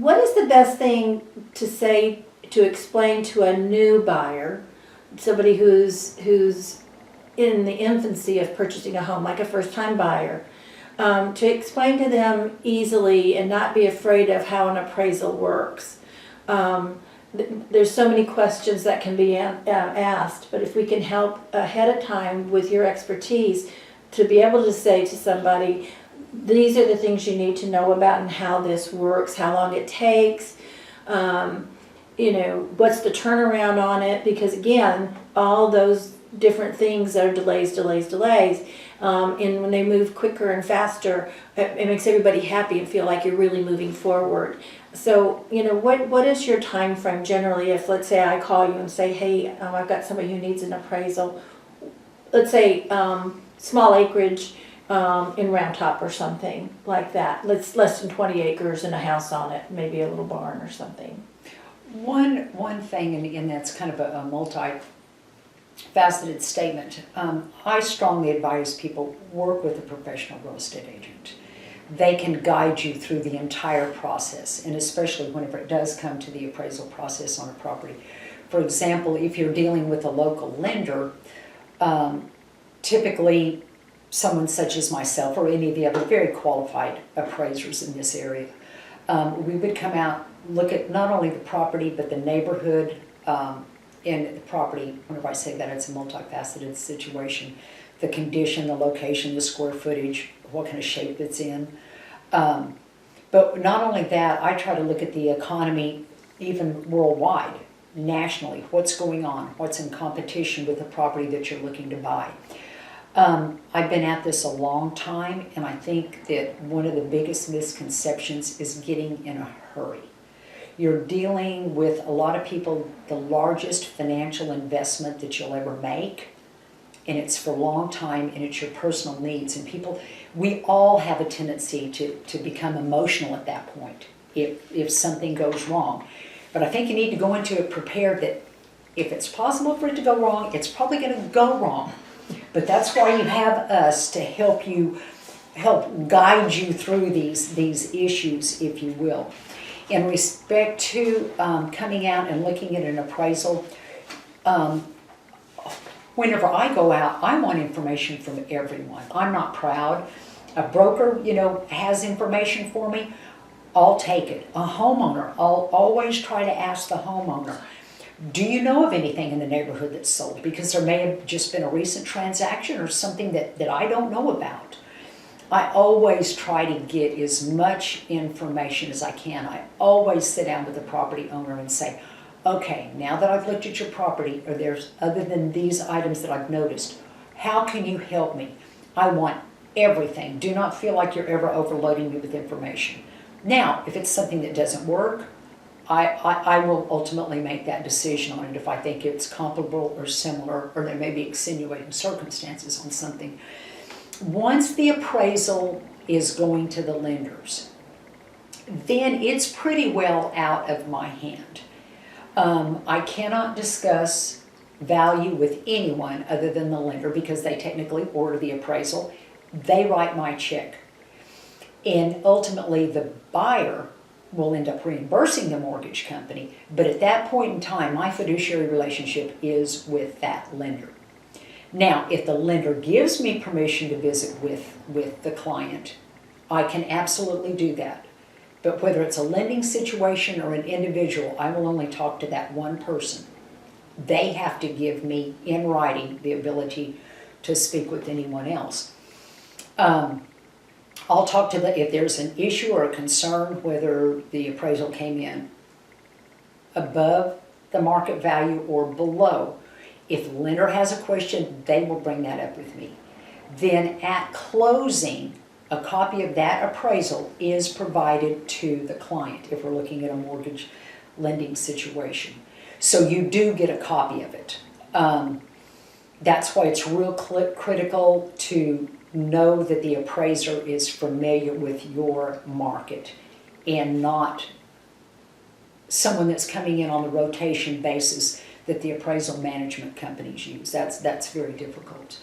what is the best thing to say, to explain to a new buyer, somebody who's in the infancy of purchasing a home, like a first-time buyer, to explain to them easily and not be afraid of how an appraisal works? There's so many questions that can be asked, but if we can help ahead of time with your expertise to be able to say to somebody, these are the things you need to know about and how this works, how long it takes, what's the turnaround on it, because again, all those different things are delays. And when they move quicker and faster, it makes everybody happy and feel like you're really moving forward. So, what is your time frame generally if, let's say, I call you and say, hey, I've got somebody who needs an appraisal, let's say small acreage in Round Top or something like that. Let's less than 20 acres and a house on it, maybe a little barn or something. One thing, and that's kind of a multi-faceted statement. I strongly advise people work with a professional real estate agent. They can guide you through the entire process, and especially whenever it does come to the appraisal process on a property. For example, if you're dealing with a local lender, typically someone such as myself or any of the other very qualified appraisers in this area, we would come out, look at not only the property but the neighborhood in the property. Whenever I say that, it's a multifaceted situation. The condition, the location, the square footage, what kind of shape it's in. But not only that, I try to look at the economy even worldwide, nationally, what's going on, what's in competition with the property that you're looking to buy. I've been at this a long time, and I think that one of the biggest misconceptions is getting in a hurry. You're dealing with a lot of people, the largest financial investment that you'll ever make, and it's for a long time, and it's your personal needs. And people, we all have a tendency to become emotional at that point if something goes wrong. But I think you need to go into it prepared that if it's possible for it to go wrong, it's probably going to go wrong. But that's why you have us to help guide you through these issues, if you will. In respect to coming out and looking at an appraisal, whenever I go out, I want information from everyone. I'm not proud. A broker, has information for me, I'll take it. A homeowner, I'll always try to ask the homeowner, do you know of anything in the neighborhood that's sold? Because there may have just been a recent transaction or something that I don't know about. I always try to get as much information as I can. I always sit down with the property owner and say, okay, now that I've looked at your property, or there's other than these items that I've noticed, how can you help me? I want everything. Do not feel like you're ever overloading me with information. Now, if it's something that doesn't work, I will ultimately make that decision on it if I think it's comparable or similar, or there may be extenuating circumstances on something. Once the appraisal is going to the lenders, then it's pretty well out of my hand. I cannot discuss value with anyone other than the lender because they technically order the appraisal. They write my check. And ultimately the buyer will end up reimbursing the mortgage company, but at that point in time, my fiduciary relationship is with that lender. Now, if the lender gives me permission to visit with the client, I can absolutely do that. But whether it's a lending situation or an individual, I will only talk to that one person. They have to give me in writing the ability to speak with anyone else. I'll talk to if there's an issue or a concern, whether the appraisal came in above the market value or below. If the lender has a question, they will bring that up with me. Then at closing, a copy of that appraisal is provided to the client if we're looking at a mortgage lending situation. So you do get a copy of it. That's why it's real critical to know that the appraiser is familiar with your market and not someone that's coming in on the rotation basis that the appraisal management companies use. That's very difficult.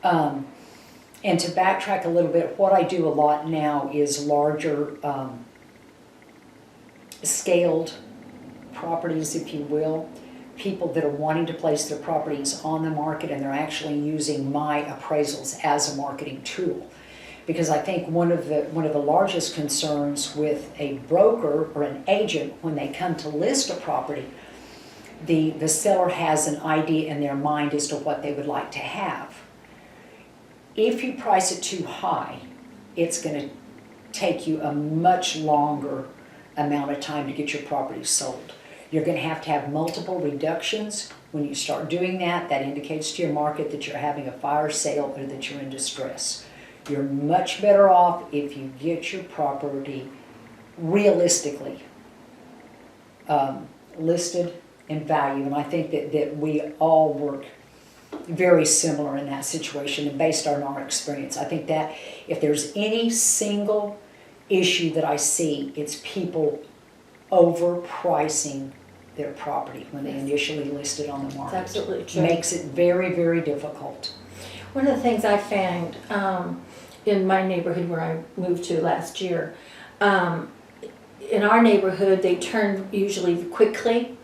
And to backtrack a little bit, what I do a lot now is larger scaled properties, if you will, people that are wanting to place their properties on the market and they're actually using my appraisals as a marketing tool. Because I think one of the largest concerns with a broker or an agent when they come to list a property, the seller has an idea in their mind as to what they would like to have. If you price it too high, it's going to take you a much longer amount of time to get your property sold. You're going to have multiple reductions. When you start doing that, that indicates to your market that you're having a fire sale or that you're in distress. You're much better off if you get your property realistically listed and value. And I think that we all work very similar in that situation and based on our experience. I think that if there's any single issue that I see, it's people overpricing their property when they initially list it on the market. That's absolutely true. Makes it very, very difficult. One of the things I found in my neighborhood where I moved to last year, in our neighborhood they turn usually quickly,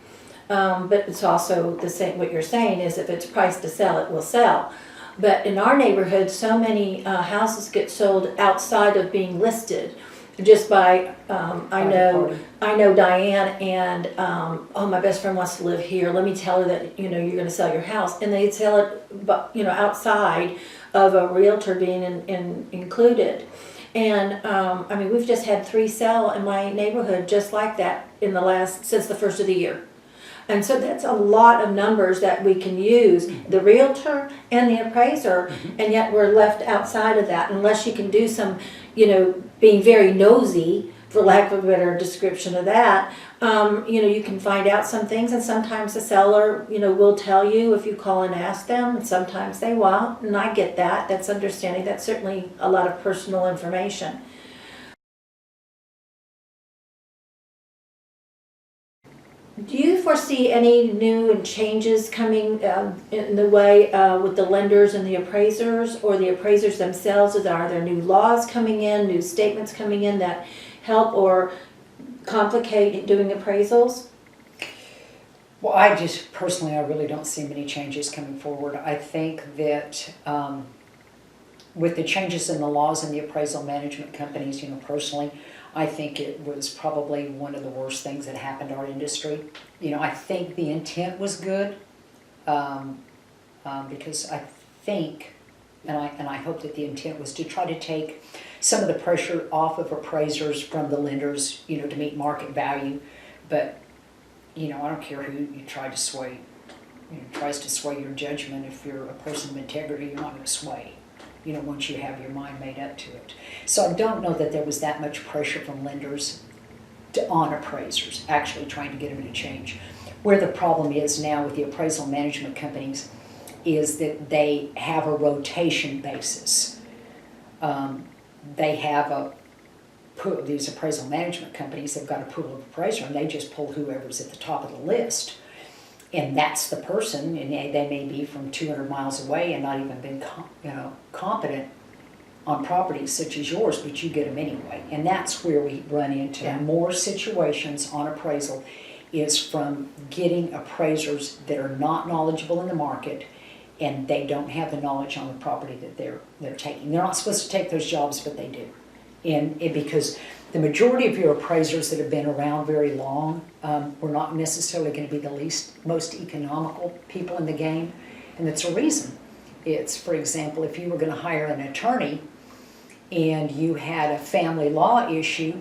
but it's also the same. What you're saying is if it's priced to sell, it will sell. But in our neighborhood, so many houses get sold outside of being listed. Just by, I know Diane, and oh, my best friend wants to live here. Let me tell her that you're going to sell your house, and they sell it, but outside of a realtor being included. And I mean, we've just had 3 sell in my neighborhood just like that since the first of the year. And so that's a lot of numbers that we can use, the realtor and the appraiser, and yet we're left outside of that unless you can do some, being very nosy, for lack of a better description of that. You can find out some things, and sometimes the seller, will tell you if you call and ask them, and sometimes they won't, and I get that. That's understanding. That's certainly a lot of personal information. Do you foresee any new changes coming in the way with the lenders and the appraisers, or the appraisers themselves? Are there new laws coming in, new statements coming in that help or complicate doing appraisals? Well, I really don't see many changes coming forward. I think that with the changes in the laws and the appraisal management companies, personally, I think it was probably one of the worst things that happened to our industry. I think the intent was good because I think, and I hope that the intent was to try to take some of the pressure off of appraisers from the lenders, to meet market value. But, I don't care who you try to sway, tries to sway your judgment. If you're a person of integrity, you're not going to sway. Once you have your mind made up to it. So I don't know that there was that much pressure from lenders on appraisers, actually trying to get them to change. Where the problem is now with the appraisal management companies is that they have a rotation basis. They have these appraisal management companies, they've got a pool of appraiser, and they just pull whoever's at the top of the list. And that's the person, and they may be from 200 miles away and not even been competent on properties such as yours, but you get them anyway. And that's where we run into more situations on appraisal, is from getting appraisers that are not knowledgeable in the market, and they don't have the knowledge on the property that they're taking. They're not supposed to take those jobs, but they do. And because the majority of your appraisers that have been around very long were not necessarily going to be the most economical people in the game, and that's a reason. It's, for example, if you were going to hire an attorney and you had a family law issue,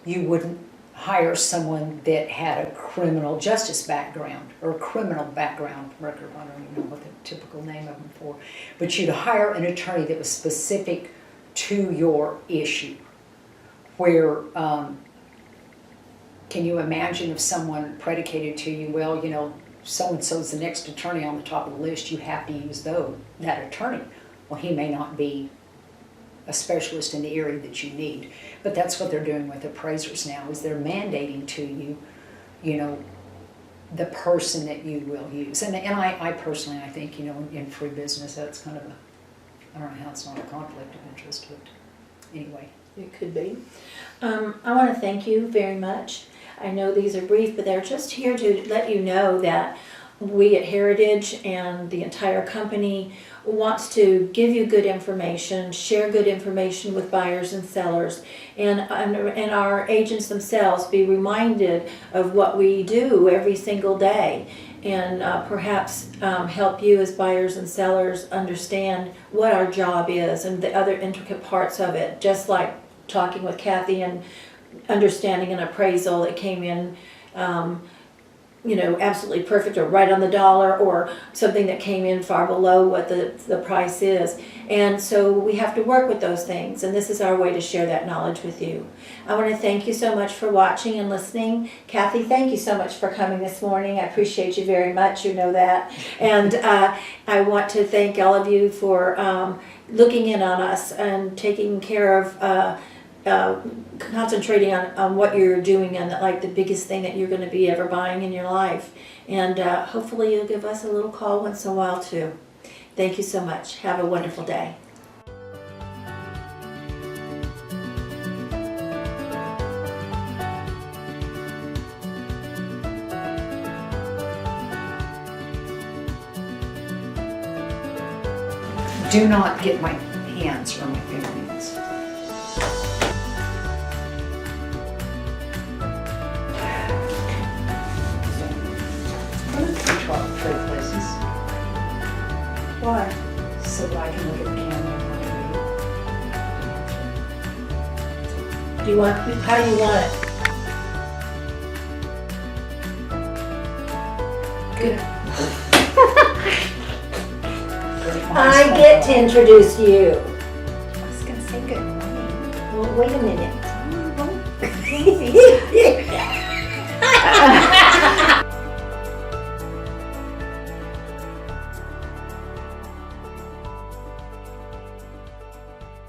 you wouldn't hire someone that had a criminal justice background or a criminal background record. I don't even know what the typical name of them for, but you'd hire an attorney that was specific to your issue. Where, can you imagine if someone predicated to you, well, so-and-so's the next attorney on the top of the list, you have to use that attorney. Well, he may not be a specialist in the area that you need. But that's what they're doing with appraisers now, is they're mandating to you, the person that you will use. And I personally, I think, in free business, that's kind of I don't know how it's not a conflict of interest, but anyway. It could be. I want to thank you very much. I know these are brief, but they're just here to let you know that we at Heritage and the entire company wants to give you good information, share good information with buyers and sellers, and our agents themselves be reminded of what we do every single day, and perhaps help you as buyers and sellers understand what our job is and the other intricate parts of it, just like talking with Kathy and understanding an appraisal that came in absolutely perfect or right on the dollar, or something that came in far below what the price is. And so we have to work with those things, and this is our way to share that knowledge with you. I want to thank you so much for watching and listening. Kathy, thank you so much for coming this morning. I appreciate you very much, you know that. And I want to thank all of you for looking in on us and taking care of concentrating on what you're doing and like the biggest thing that you're going to be ever buying in your life. And hopefully you'll give us a little call once in a while too. Thank you so much. Have a wonderful day. Do not get my hands or my fingernails. Trade places Why? so that I can look at the camera and Do you want? How do you want it? Good. I get to introduce you. I was gonna say good morning. Well, wait a minute.